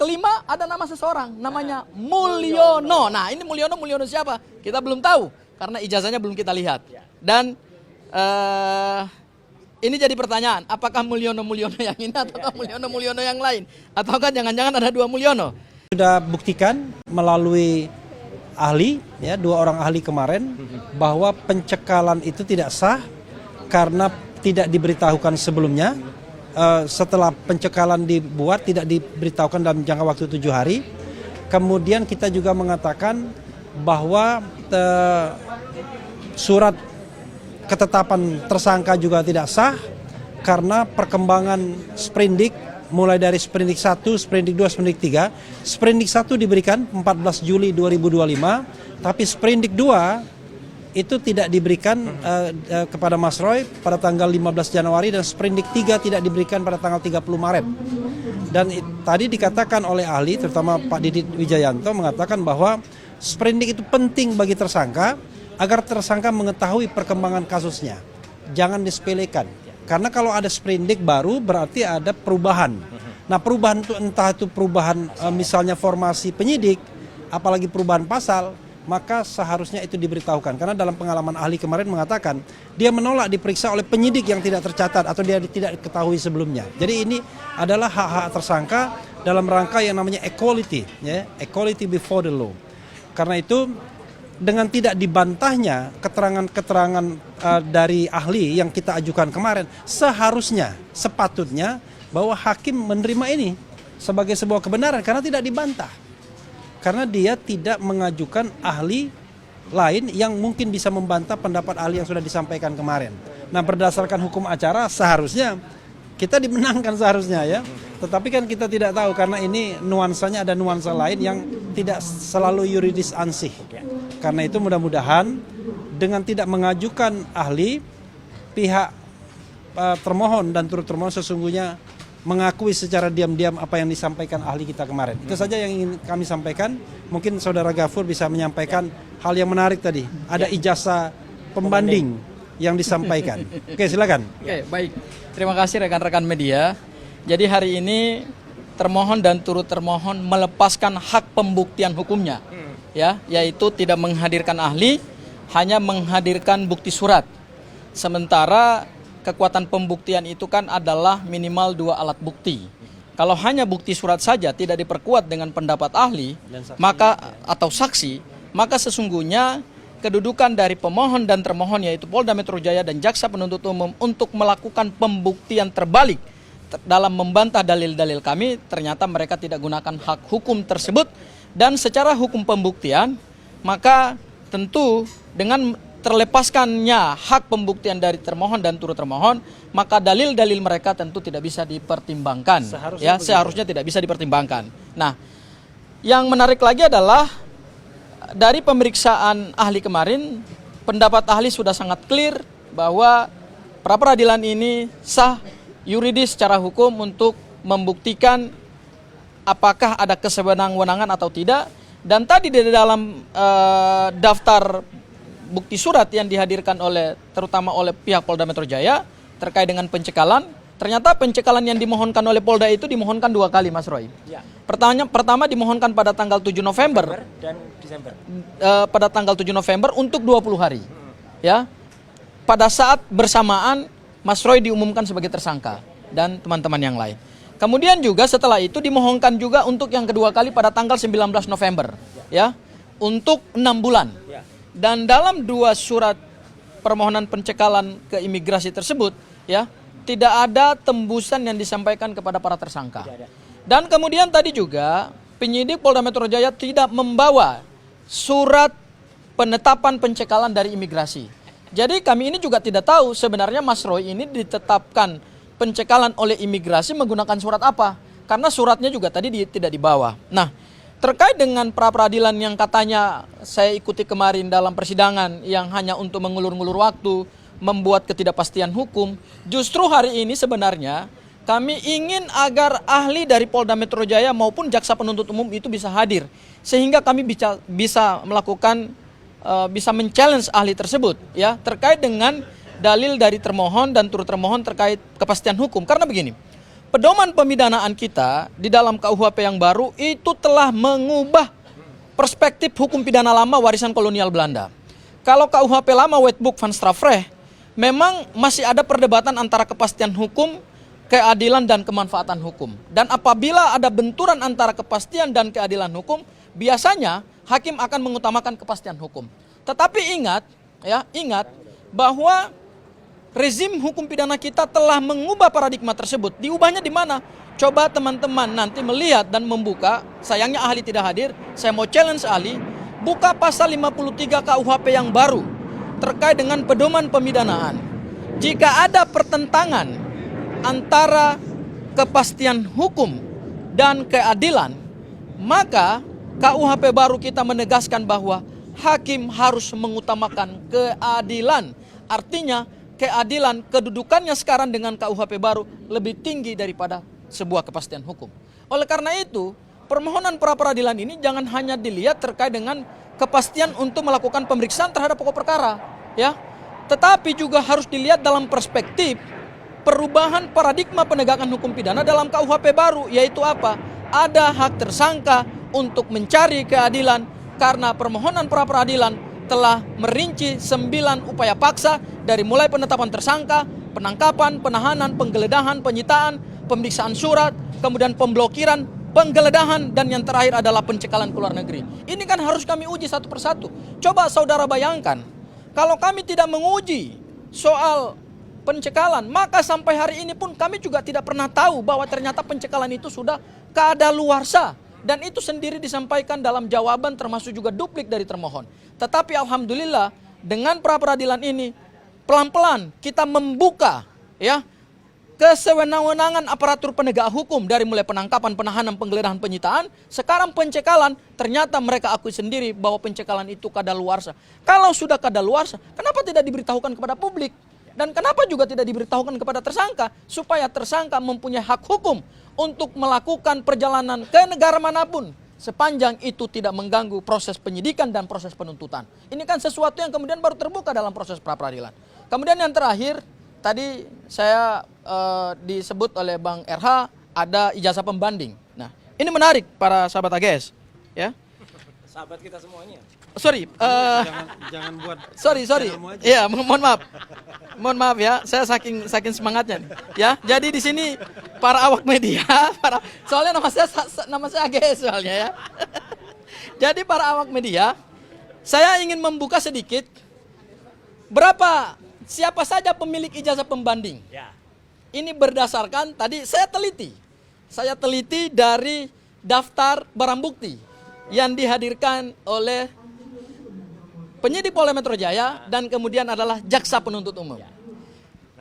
kelima ada nama seseorang, namanya Mulyono. Nah, ini Mulyono siapa? Kita belum tahu karena ijazahnya belum kita lihat. Dan ini jadi pertanyaan, apakah Mulyono yang ini ataukah Mulyono yang lain? Ataukah jangan-jangan ada dua Mulyono? Sudah buktikan melalui ahli, ya, 2 orang ahli kemarin, bahwa pencekalan itu tidak sah karena tidak diberitahukan sebelumnya. Setelah pencekalan dibuat tidak diberitahukan dalam jangka waktu 7 hari. Kemudian kita juga mengatakan bahwa surat ketetapan tersangka juga tidak sah karena perkembangan sprindik mulai dari sprindik 1, sprindik 2, sprindik 3. Sprindik 1 diberikan 14 Juli 2025, tapi sprindik 2 itu tidak diberikan kepada Mas Roy pada tanggal 15 Januari dan sprindik 3 tidak diberikan pada tanggal 30 Maret. Dan tadi dikatakan oleh ahli, terutama Pak Didit Wijayanto, mengatakan bahwa sprindik itu penting bagi tersangka agar tersangka mengetahui perkembangan kasusnya. Jangan disepelekan. Karena kalau ada sprindik baru berarti ada perubahan. Nah, perubahan itu entah itu perubahan misalnya formasi penyidik, apalagi perubahan pasal, maka seharusnya itu diberitahukan. Karena dalam pengalaman ahli kemarin mengatakan dia menolak diperiksa oleh penyidik yang tidak tercatat atau dia tidak diketahui sebelumnya. Jadi ini adalah hak-hak tersangka dalam rangka yang namanya equality, ya, equality before the law. Karena itu dengan tidak dibantahnya keterangan-keterangan dari ahli yang kita ajukan kemarin, seharusnya, sepatutnya bahwa hakim menerima ini sebagai sebuah kebenaran karena tidak dibantah. Karena dia tidak mengajukan ahli lain yang mungkin bisa membantah pendapat ahli yang sudah disampaikan kemarin. Nah, berdasarkan hukum acara seharusnya kita dimenangkan seharusnya, ya. Tetapi kan kita tidak tahu karena ini nuansanya ada nuansa lain yang tidak selalu yuridis ansih. Karena itu mudah-mudahan dengan tidak mengajukan ahli, pihak termohon dan turut termohon sesungguhnya mengakui secara diam-diam apa yang disampaikan ahli kita kemarin. Itu saja yang ingin kami sampaikan. Mungkin Saudara Ghafur bisa menyampaikan hal yang menarik tadi. Ada ijazah pembanding yang disampaikan. Oke, silakan. Oke, baik. Terima kasih rekan-rekan media. Jadi hari ini termohon dan turut termohon melepaskan hak pembuktian hukumnya. Ya, yaitu tidak menghadirkan ahli, hanya menghadirkan bukti surat. Sementara kekuatan pembuktian itu kan adalah minimal 2 alat bukti. Kalau hanya bukti surat saja tidak diperkuat dengan pendapat ahli, atau saksi, maka sesungguhnya kedudukan dari pemohon dan termohon yaitu Polda Metro Jaya dan Jaksa Penuntut Umum untuk melakukan pembuktian terbalik dalam membantah dalil-dalil kami, ternyata mereka tidak gunakan hak hukum tersebut. Dan secara hukum pembuktian, maka tentu dengan terlepaskannya hak pembuktian dari termohon dan turut termohon, maka dalil-dalil mereka tentu tidak bisa dipertimbangkan. Seharusnya tidak bisa dipertimbangkan. Nah, yang menarik lagi adalah dari pemeriksaan ahli kemarin, pendapat ahli sudah sangat clear bahwa pra peradilan ini sah yuridis secara hukum untuk membuktikan apakah ada kesewenang-wenangan atau tidak. Dan tadi di dalam daftar bukti surat yang dihadirkan terutama oleh pihak Polda Metro Jaya terkait dengan pencekalan, ternyata pencekalan yang dimohonkan oleh Polda itu dimohonkan 2 kali, Mas Roy. Ya. Pertama dimohonkan pada tanggal 7 November dan Desember. Pada tanggal 7 November untuk 20 hari. Ya. Pada saat bersamaan Mas Roy diumumkan sebagai tersangka dan teman-teman yang lain. Kemudian juga setelah itu dimohonkan juga untuk yang kedua kali pada tanggal 19 November. Ya. Untuk 6 bulan. Ya. Dan dalam 2 surat permohonan pencekalan ke imigrasi tersebut, ya, tidak ada tembusan yang disampaikan kepada para tersangka. Dan kemudian tadi juga penyidik Polda Metro Jaya tidak membawa surat penetapan pencekalan dari imigrasi. Jadi kami ini juga tidak tahu sebenarnya Mas Roy ini ditetapkan pencekalan oleh imigrasi menggunakan surat apa. Karena suratnya juga tadi tidak dibawa. Nah, terkait dengan pra peradilan yang katanya saya ikuti kemarin dalam persidangan yang hanya untuk mengulur-ngulur waktu, membuat ketidakpastian hukum, justru hari ini sebenarnya kami ingin agar ahli dari Polda Metro Jaya maupun Jaksa Penuntut Umum itu bisa hadir. Sehingga kami bisa melakukan, bisa men-challenge ahli tersebut, ya, terkait dengan dalil dari termohon dan turut termohon terkait kepastian hukum. Karena begini, pedoman pemidanaan kita di dalam KUHP yang baru itu telah mengubah perspektif hukum pidana lama warisan kolonial Belanda. Kalau KUHP lama Wetboek van Strafrecht, memang masih ada perdebatan antara kepastian hukum, keadilan, dan kemanfaatan hukum. Dan apabila ada benturan antara kepastian dan keadilan hukum, biasanya hakim akan mengutamakan kepastian hukum. Tetapi ingat bahwa rezim hukum pidana kita telah mengubah paradigma tersebut. Diubahnya di mana? Coba teman-teman nanti melihat dan membuka, sayangnya ahli tidak hadir, saya mau challenge ahli, buka pasal 53 KUHP yang baru terkait dengan pedoman pemidanaan. Jika ada pertentangan antara kepastian hukum dan keadilan, maka KUHP baru kita menegaskan bahwa hakim harus mengutamakan keadilan. Artinya keadilan kedudukannya sekarang dengan KUHP baru lebih tinggi daripada sebuah kepastian hukum. Oleh karena itu, permohonan pra peradilan ini jangan hanya dilihat terkait dengan kepastian untuk melakukan pemeriksaan terhadap pokok perkara, ya. Tetapi juga harus dilihat dalam perspektif perubahan paradigma penegakan hukum pidana dalam KUHP baru, yaitu apa? Ada hak tersangka untuk mencari keadilan karena permohonan pra peradilan telah merinci 9 upaya paksa dari mulai penetapan tersangka, penangkapan, penahanan, penggeledahan, penyitaan, pemeriksaan surat, kemudian pemblokiran, penggeledahan, dan yang terakhir adalah pencekalan ke luar negeri. Ini kan harus kami uji satu persatu. Coba saudara bayangkan, kalau kami tidak menguji soal pencekalan, maka sampai hari ini pun kami juga tidak pernah tahu bahwa ternyata pencekalan itu sudah kadaluarsa. Dan itu sendiri disampaikan dalam jawaban termasuk juga duplik dari termohon. Tetapi alhamdulillah dengan pra peradilan ini pelan-pelan kita membuka kesewenang-wenangan aparatur penegak hukum dari mulai penangkapan, penahanan, penggeledahan, penyitaan. Sekarang pencekalan, ternyata mereka akui sendiri bahwa pencekalan itu kadaluarsa. Kalau sudah kadaluarsa, kenapa tidak diberitahukan kepada publik? Dan kenapa juga tidak diberitahukan kepada tersangka? Supaya tersangka mempunyai hak hukum untuk melakukan perjalanan ke negara manapun sepanjang itu tidak mengganggu proses penyidikan dan proses penuntutan. Ini kan sesuatu yang kemudian baru terbuka dalam proses pra peradilan. Kemudian yang terakhir, tadi saya disebut oleh Bang RH ada ijazah pembanding. Nah, ini menarik para sahabat AGS, ya. Sahabat kita semuanya. Sorry, Jangan buat. sorry. Iya, mohon maaf ya, saya saking semangatnya nih. Ya, jadi di sini para awak media, soalnya nama saya AGS soalnya ya. Jadi para awak media, saya ingin membuka sedikit siapa saja pemilik ijazah pembanding. Ya. Ini berdasarkan tadi saya teliti dari daftar barang bukti yang dihadirkan oleh penyidik Polda Metro Jaya dan kemudian adalah jaksa penuntut umum. Ya.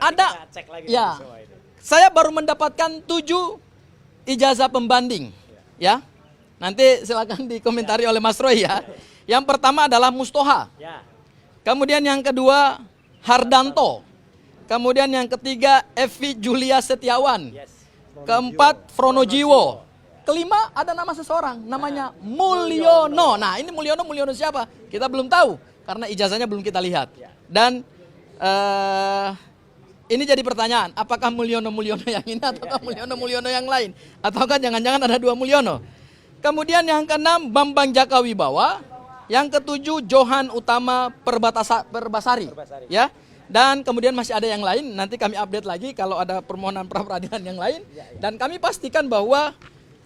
Ada, cek lagi ya. semua itu. Saya baru mendapatkan 7 ijazah pembanding, ya. Nanti silakan dikomentari oleh Mas Roy ya. Yang pertama adalah Mustoha. Ya. Kemudian yang kedua Hardanto. Kemudian yang ketiga Evi Julia Setiawan. Yes. Keempat Fronojiwo. Kelima ada nama seseorang, namanya Mulyono. Nah ini Mulyono siapa? Kita belum tahu karena ijazahnya belum kita lihat. Dan ini jadi pertanyaan, apakah Mulyono yang ini ataukah Mulyono yang lain? Ataukah jangan-jangan ada 2 Mulyono? Kemudian yang keenam Bambang Jakawibawa. Yang ketujuh Johan Utama Perbasari. Ya. Dan kemudian masih ada yang lain, nanti kami update lagi kalau ada permohonan pra peradilan yang lain. Dan kami pastikan bahwa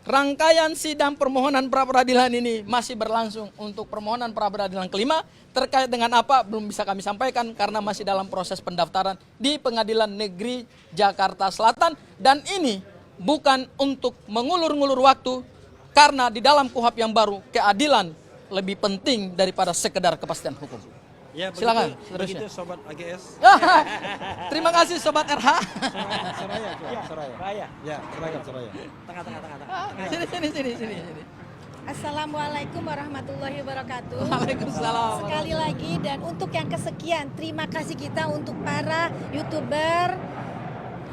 rangkaian sidang permohonan pra peradilan ini masih berlangsung untuk permohonan pra peradilan kelima. Terkait dengan apa belum bisa kami sampaikan karena masih dalam proses pendaftaran di Pengadilan Negeri Jakarta Selatan. Dan ini bukan untuk mengulur-ngulur waktu karena di dalam KUHP yang baru keadilan lebih penting daripada sekedar kepastian hukum. Ya, Silakan, begitu Sobat AGS. Terima kasih Sobat RH. Raya. Ya, seragam Soraya. Tengah. Sini. Assalamualaikum warahmatullahi wabarakatuh. Waalaikumsalam. Sekali lagi dan untuk yang kesekian, terima kasih kita untuk para YouTuber,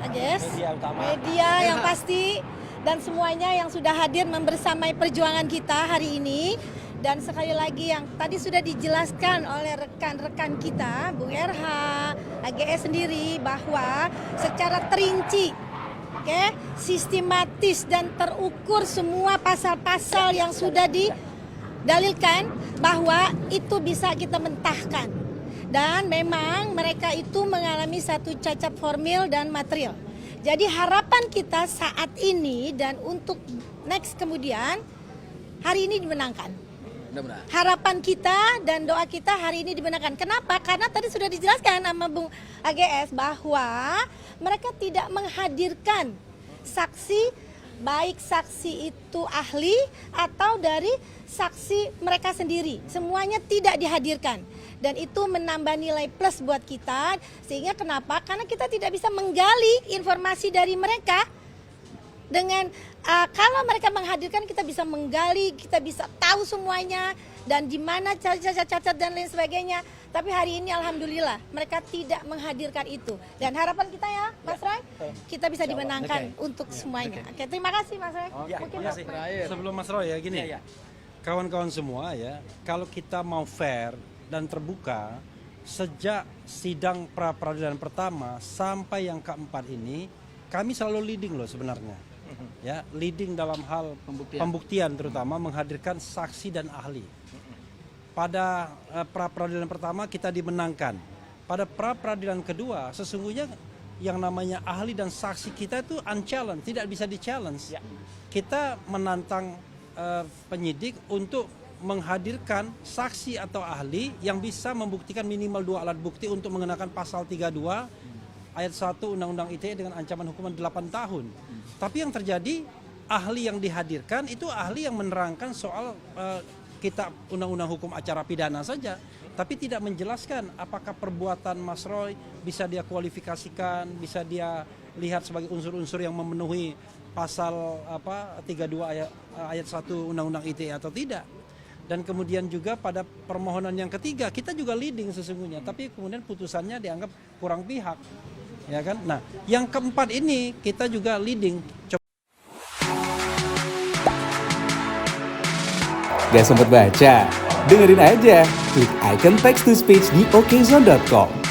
Media utama. media yang pasti dan semuanya yang sudah hadir membersamai perjuangan kita hari ini. Dan sekali lagi yang tadi sudah dijelaskan oleh rekan-rekan kita, Bung RH, AGS sendiri bahwa secara terinci Oke, sistematis dan terukur semua pasal-pasal yang sudah didalilkan bahwa itu bisa kita mentahkan. Dan memang mereka itu mengalami satu cacat formil dan material. Jadi harapan kita saat ini dan untuk next kemudian hari ini dimenangkan. Mudah-mudahan. Harapan kita dan doa kita hari ini dibenarkan. Kenapa? Karena tadi sudah dijelaskan sama Bung AGS bahwa mereka tidak menghadirkan saksi, baik saksi itu ahli atau dari saksi mereka sendiri. Semuanya tidak dihadirkan. Dan itu menambah nilai plus buat kita. Sehingga kenapa? Karena kita tidak bisa menggali informasi dari mereka. Dengan kalau mereka menghadirkan, kita bisa menggali, kita bisa tahu semuanya dan di mana cacat-cacat dan lain sebagainya. Tapi hari ini alhamdulillah mereka tidak menghadirkan itu. Dan harapan kita ya, Mas Roy, kita bisa dimenangkan untuk semuanya. Oke, terima kasih Mas Roy. Mungkin terima kasih. Sebelum Mas Roy ya gini, Iya, iya. kawan-kawan semua ya, kalau kita mau fair dan terbuka, sejak sidang pra peradilan pertama sampai yang keempat ini, kami selalu leading loh sebenarnya. Ya, leading dalam hal pembuktian terutama menghadirkan saksi dan ahli. Pada pra peradilan pertama kita dimenangkan. Pada pra peradilan kedua sesungguhnya yang namanya ahli dan saksi kita itu unchallenged, tidak bisa di-challenge. Kita menantang penyidik untuk menghadirkan saksi atau ahli yang bisa membuktikan minimal 2 alat bukti untuk mengenakan pasal 32 ayat 1 Undang-Undang ITE dengan ancaman hukuman 8 tahun. Tapi yang terjadi, ahli yang dihadirkan itu ahli yang menerangkan soal kitab Undang-Undang Hukum Acara Pidana saja. Tapi tidak menjelaskan apakah perbuatan Mas Roy bisa dia kualifikasikan, bisa dia lihat sebagai unsur-unsur yang memenuhi pasal 32 ayat 1 Undang-Undang ITE atau tidak. Dan kemudian juga pada permohonan yang ketiga, kita juga leading sesungguhnya. Tapi kemudian putusannya dianggap kurang pihak. Ya kan? Nah, yang keempat ini kita juga leading. Gak sempet baca? Dengerin aja, klik icon text to speech di okezone.com.